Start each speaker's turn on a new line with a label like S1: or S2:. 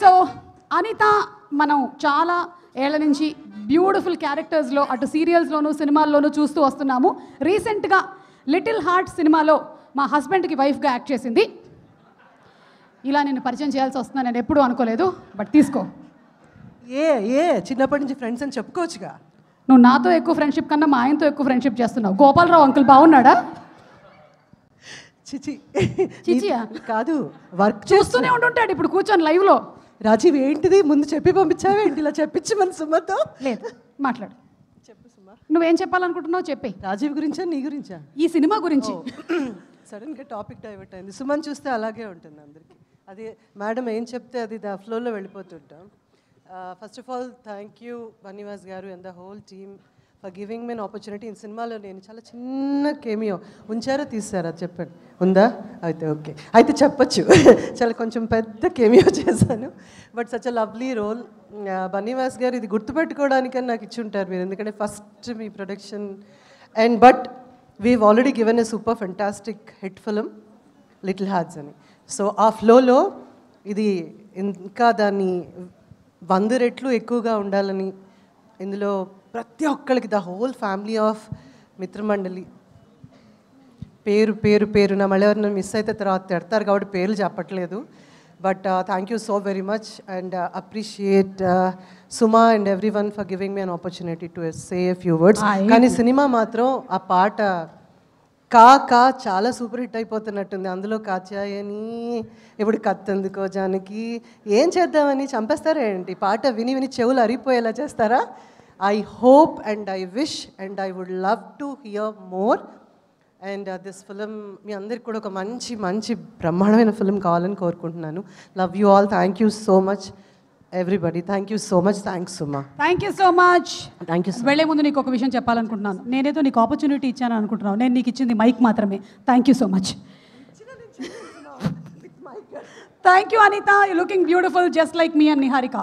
S1: So Anitha మనం చాలా ఏళ్ల నుంచి బ్యూటిఫుల్ క్యారెక్టర్స్లో అటు సీరియల్స్లోనూ సినిమాల్లోనూ చూస్తూ వస్తున్నాము. రీసెంట్గా లిటిల్ హార్ట్ సినిమాలో మా హస్బెండ్కి వైఫ్గా యాక్ట్ చేసింది. ఇలా నేను పరిచయం చేయాల్సి వస్తుందని నేను ఎప్పుడూ అనుకోలేదు, బట్ తీసుకో.
S2: చిన్నప్పటి నుంచి ఫ్రెండ్స్ అని చెప్పుకోవచ్చుగా.
S1: నువ్వు నాతో ఎక్కువ ఫ్రెండ్షిప్ కన్నా మా ఆయనతో ఎక్కువ ఫ్రెండ్షిప్ చేస్తున్నావు. గోపాలరావు అంకుల్ బాగున్నాడా? చిచియా
S2: కాదు, వర్క్
S1: చూస్తూనే ఉంటుంటాడు ఇప్పుడు కూర్చొని లైవ్లో.
S2: రాజీవ్ ఏంటిది ముందు చెప్పి పంపించావే ఏంటి ఇలా చెప్పించమని సుమతో?
S1: లేదు, మాట్లాడు.
S2: చెప్పు సుమ,
S1: నువ్వేం చెప్పాలనుకుంటున్నావు చెప్పే.
S2: రాజీవ్ గురించా నీ గురించా?
S1: ఈ సినిమా గురించి.
S2: సడన్గా టాపిక్ డైవర్ట్ అయింది. సుమన్ చూస్తే అలాగే ఉంటుంది అందరికీ. అది మేడం ఏం చెప్తే అది దా ఫ్లోలో వెళ్ళిపోతుంటాం. First of all thank you Bunny Vas గారు and the whole team for giving me an opportunity. ఈ సినిమాలో నేను చాలా చిన్న కేమియో ఉంచారో తీసారా చెప్పండి, ఉందా? అయితే ఓకే, అయితే చెప్పచ్చు. చాలా కొంచెం పెద్ద కేమియో చేశాను, but such a lovely role. Bunny Vas గారు ఇది గుర్తుపెట్టుకోవడానికని నాకు ఇచ్చి ఉంటారు మీరు, ఎందుకంటే first me production. And but weave already given a super fantastic hit film little hearts అని. సో ఆ ఫ్లోలో ఇది ఇంకా దాన్ని 100 రెట్లు ఎక్కువగా ఉండాలని, ఇందులో ప్రతి ఒక్కరికి ద హోల్ ఫ్యామిలీ ఆఫ్ మిత్రమండలి పేరు పేరు పేరున మళ్ళీ ఎవరైనా మిస్ అయితే తర్వాత తిడతారు కాబట్టి పేర్లు చెప్పట్లేదు. But thank you so very much and appreciate Suma and every one for giving me an opportunity to say a few words. కానీ సినిమా మాత్రం ఆ పాట కా చాలా సూపర్ హిట్ అయిపోతున్నట్టుంది. అందులో కాచాయని ఇప్పుడు కత్తందుకో జానకి ఏం చేద్దామని చంపేస్తారా ఏంటి? పాట విని విని చెవులు అరిగిపోయేలా చేస్తారా? I hope and I wish and I would love to hear more. And this film మీ అందరికి కూడా ఒక మంచి మంచి బ్రహ్మాండమైన ఫిలిం కావాలని కోరుకుంటున్నాను. Love you all. Thank you so much everybody. Thank you so much. Thanks Suma.
S1: Thank you so much.
S2: Thank you.
S1: వెళ్లే ముందు నీకు ఒక విషయం చెప్పాలనుకుంటున్నాను. నేనేదో నీకు ఆపర్చునిటీ ఇచ్చాను అనుకుంటున్నాను, నేను నీకు ఇచ్చింది మైక్ మాత్రమే. Thank you so much. Thank you Anitha, you looking beautiful just like me and Niharika.